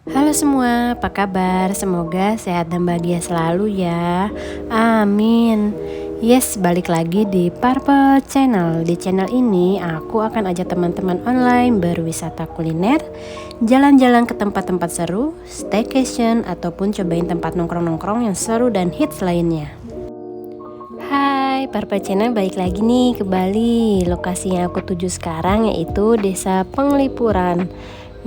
Halo semua, apa kabar? Semoga sehat dan bahagia selalu ya. Amin. Yes, balik lagi di Purple Channel. Di channel ini aku akan ajak teman-teman online berwisata kuliner, jalan-jalan ke tempat-tempat seru, staycation, ataupun cobain tempat nongkrong-nongkrong yang seru dan hits lainnya. Hai, Purple Channel balik lagi nih ke Bali. Lokasi yang aku tuju sekarang yaitu Desa Penglipuran.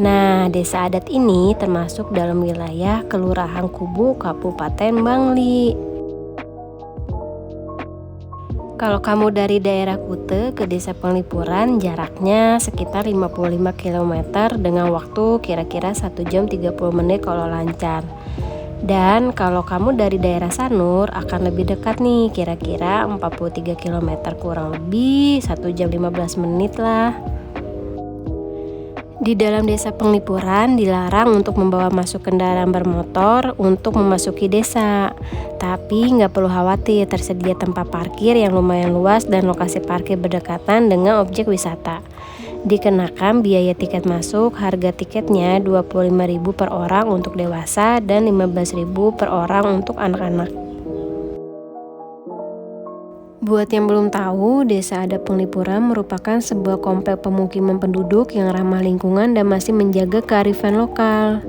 Nah, desa adat ini termasuk dalam wilayah Kelurahan Kubu, Kabupaten Bangli. Kalau kamu dari daerah Kute ke Desa Penglipuran, jaraknya sekitar 55 km dengan waktu kira-kira 1 jam 30 menit kalau lancar. Dan kalau kamu dari daerah Sanur akan lebih dekat nih, kira-kira 43 km kurang lebih 1 jam 15 menit lah. Di dalam desa Penglipuran dilarang untuk membawa masuk kendaraan bermotor untuk memasuki desa. Tapi nggak perlu khawatir, tersedia tempat parkir yang lumayan luas dan lokasi parkir berdekatan dengan objek wisata. Dikenakan biaya tiket masuk, harga tiketnya 25.000 per orang untuk dewasa dan 15.000 per orang untuk anak-anak. Buat yang belum tahu, Desa Adat Penglipuran merupakan sebuah komplek pemukiman penduduk yang ramah lingkungan dan masih menjaga kearifan lokal.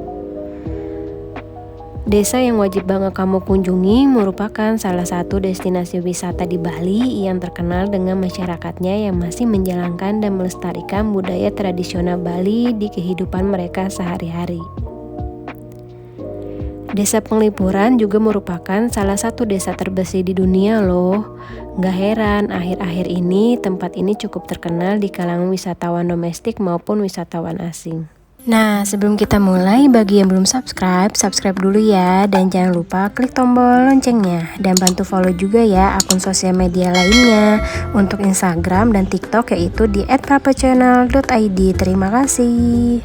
Desa yang wajib banget kamu kunjungi merupakan salah satu destinasi wisata di Bali yang terkenal dengan masyarakatnya yang masih menjalankan dan melestarikan budaya tradisional Bali di kehidupan mereka sehari-hari. Desa Penglipuran juga merupakan salah satu desa terbersih di dunia loh. Gak heran, akhir-akhir ini tempat ini cukup terkenal di kalangan wisatawan domestik maupun wisatawan asing. Nah, sebelum kita mulai, bagi yang belum subscribe dulu ya. Dan jangan lupa klik tombol loncengnya. Dan bantu follow juga ya akun sosial media lainnya. Untuk Instagram dan TikTok yaitu di @purplechannel.id. Terima kasih.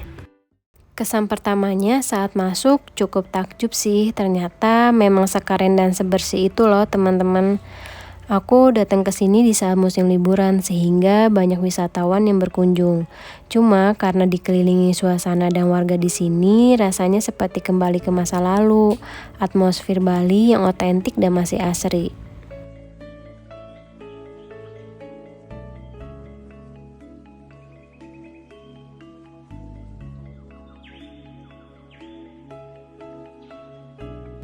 Kesan pertamanya saat masuk cukup takjub sih, ternyata memang sekeren dan sebersih itu loh teman-teman. Aku datang ke sini di saat musim liburan sehingga banyak wisatawan yang berkunjung. Cuma karena dikelilingi suasana dan warga di sini, rasanya seperti kembali ke masa lalu. Atmosfer Bali yang otentik dan masih asri.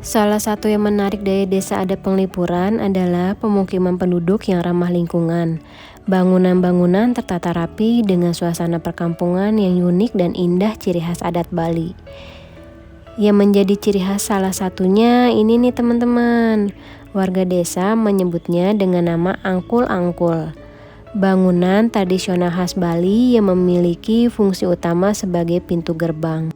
Salah satu yang menarik dari Desa Adat Penglipuran adalah pemukiman penduduk yang ramah lingkungan. Bangunan-bangunan tertata rapi dengan suasana perkampungan yang unik dan indah ciri khas adat Bali. Yang menjadi ciri khas salah satunya ini nih teman-teman. Warga desa menyebutnya dengan nama angkul-angkul. Bangunan tradisional khas Bali yang memiliki fungsi utama sebagai pintu gerbang.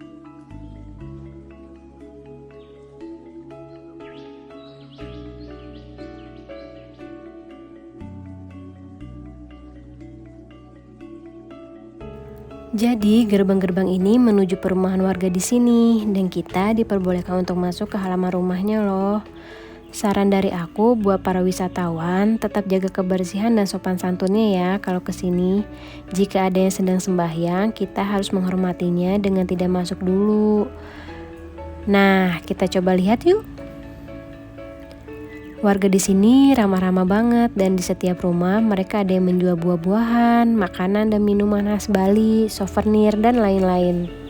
Jadi, gerbang-gerbang ini menuju perumahan warga di sini dan kita diperbolehkan untuk masuk ke halaman rumahnya loh. Saran dari aku buat para wisatawan, tetap jaga kebersihan dan sopan santunnya ya kalau ke sini. Jika ada yang sedang sembahyang, kita harus menghormatinya dengan tidak masuk dulu. Nah, kita coba lihat yuk. Warga di sini ramah-ramah banget dan di setiap rumah mereka ada yang menjual buah-buahan, makanan dan minuman khas Bali, souvenir dan lain-lain.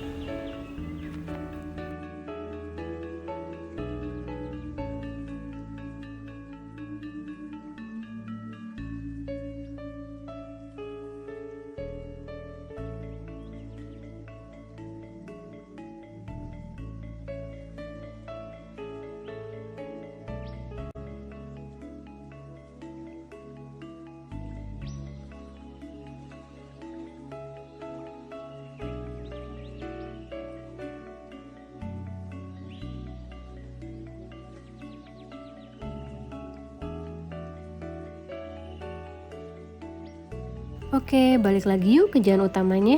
Oke, balik lagi yuk ke jalan utamanya.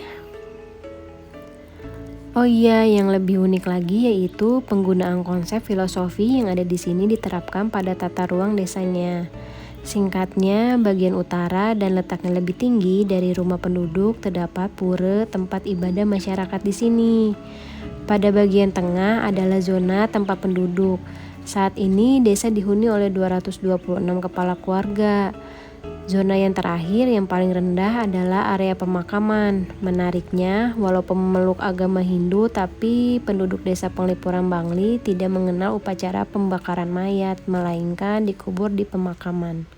Oh iya, yang lebih unik lagi yaitu penggunaan konsep filosofi yang ada di sini diterapkan pada tata ruang desanya. Singkatnya, bagian utara dan letaknya lebih tinggi dari rumah penduduk terdapat pura tempat ibadah masyarakat di sini. Pada bagian tengah adalah zona tempat penduduk. Saat ini desa dihuni oleh 226 kepala keluarga. Zona yang terakhir yang paling rendah adalah area pemakaman. Menariknya, walaupun memeluk agama Hindu, tapi penduduk desa Penglipuran Bangli tidak mengenal upacara pembakaran mayat, melainkan dikubur di pemakaman.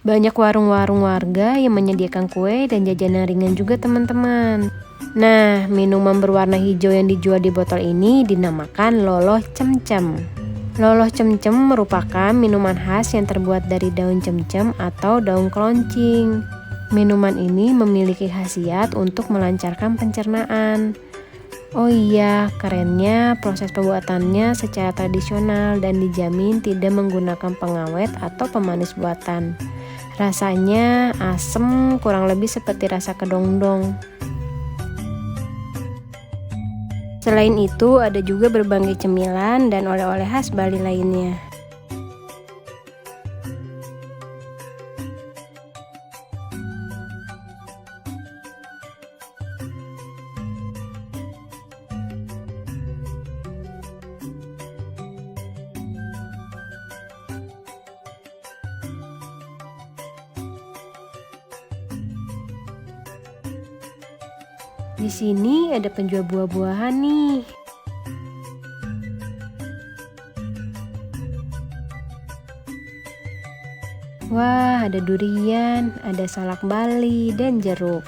Banyak warung-warung warga yang menyediakan kue dan jajanan ringan juga teman-teman. Nah, minuman berwarna hijau yang dijual di botol ini dinamakan loloh cemcem. Loloh cemcem merupakan minuman khas yang terbuat dari daun cemcem atau daun keloncing. Minuman ini memiliki khasiat untuk melancarkan pencernaan. Oh iya, kerennya proses pembuatannya secara tradisional dan dijamin tidak menggunakan pengawet atau pemanis buatan. Rasanya asem, kurang lebih seperti rasa kedongdong. Selain itu, ada juga berbagai cemilan dan oleh-oleh khas Bali lainnya. Di sini ada penjual buah-buahan nih. Wah, ada durian, ada salak Bali, dan jeruk.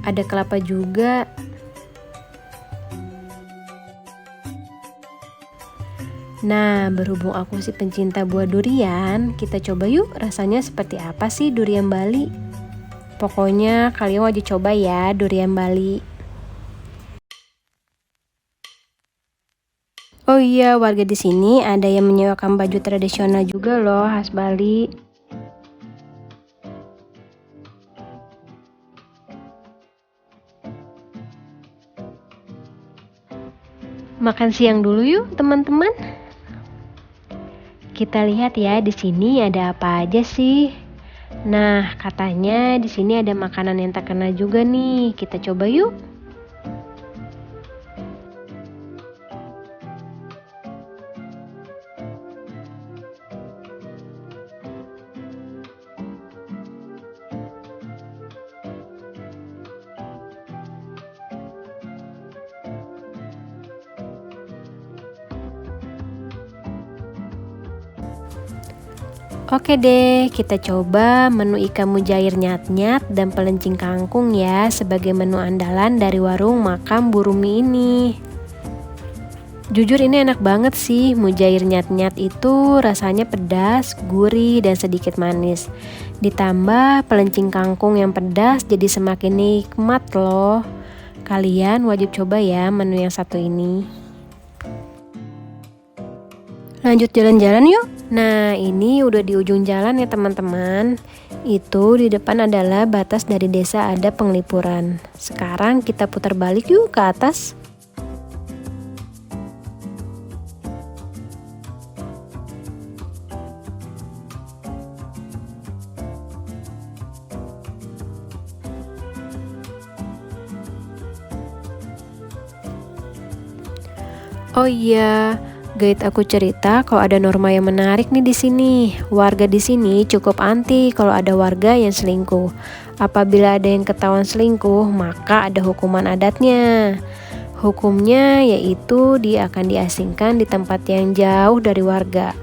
Ada kelapa juga. Nah, berhubung aku si pencinta buah durian, kita coba yuk rasanya seperti apa sih durian Bali. Pokoknya kalian wajib coba ya durian Bali. Oh iya, warga di sini ada yang menyewakan baju tradisional juga loh khas Bali. Makan siang dulu yuk, teman-teman. Kita lihat ya di sini ada apa aja sih. Nah, katanya di sini ada makanan yang terkenal juga nih. Kita coba yuk. Oke deh, kita coba menu ikan mujair nyat-nyat dan pelencing kangkung ya sebagai menu andalan dari warung makan Burumi ini. Jujur ini enak banget sih, mujair nyat-nyat itu rasanya pedas, gurih, dan sedikit manis. Ditambah pelencing kangkung yang pedas jadi semakin nikmat loh. Kalian wajib coba ya menu yang satu ini. Lanjut jalan-jalan yuk. Nah, ini udah di ujung jalan ya teman-teman. Itu di depan adalah batas dari desa adat Penglipuran. Sekarang kita putar balik yuk ke atas. Oh iya, guide aku cerita kalau ada norma yang menarik nih di sini. Warga di sini cukup anti kalau ada warga yang selingkuh. Apabila ada yang ketahuan selingkuh, maka ada hukuman adatnya. Hukumnya yaitu dia akan diasingkan di tempat yang jauh dari warga.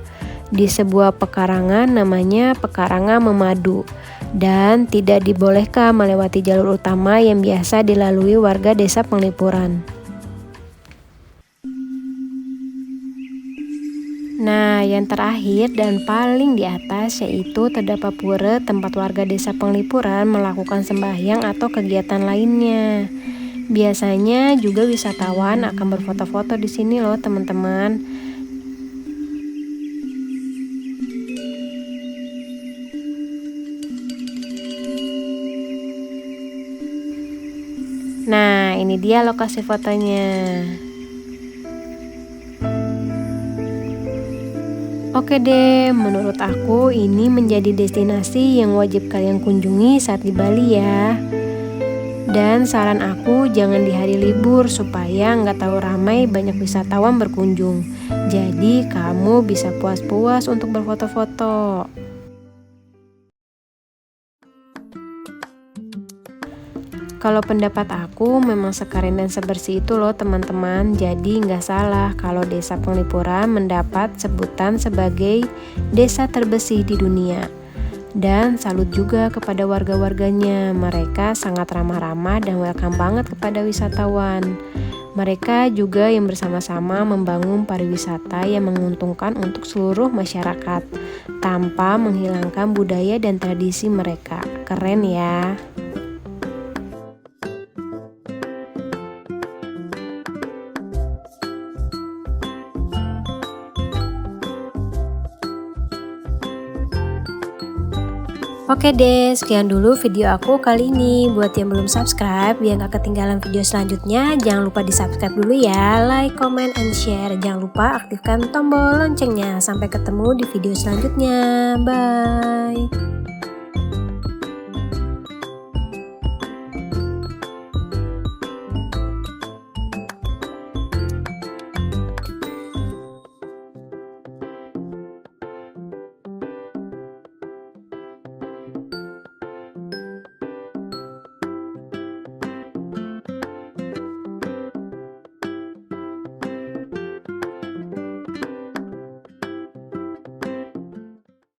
Di sebuah pekarangan namanya Pekarangan Memadu. Dan tidak dibolehkan melewati jalur utama yang biasa dilalui warga desa Penglipuran. Nah, yang terakhir dan paling di atas yaitu terdapat pura tempat warga desa Penglipuran melakukan sembahyang atau kegiatan lainnya. Biasanya juga wisatawan akan berfoto-foto di sini loh, teman-teman. Nah, ini dia lokasi fotonya. Oke deh, menurut aku ini menjadi destinasi yang wajib kalian kunjungi saat di Bali ya. Dan saran aku jangan di hari libur supaya nggak terlalu ramai banyak wisatawan berkunjung. Jadi kamu bisa puas-puas untuk berfoto-foto. Kalau pendapat aku memang sekeren dan sebersih itu loh teman-teman. Jadi nggak salah kalau Desa Penglipuran mendapat sebutan sebagai desa terbersih di dunia. Dan salut juga kepada warga-warganya. Mereka sangat ramah-ramah dan welcome banget kepada wisatawan. Mereka juga yang bersama-sama membangun pariwisata yang menguntungkan untuk seluruh masyarakat tanpa menghilangkan budaya dan tradisi mereka. Keren ya. Oke deh, sekian dulu video aku kali ini. Buat yang belum subscribe, biar gak ketinggalan video selanjutnya, jangan lupa di subscribe dulu ya. Like, comment, and share. Jangan lupa aktifkan tombol loncengnya. Sampai ketemu di video selanjutnya. Bye.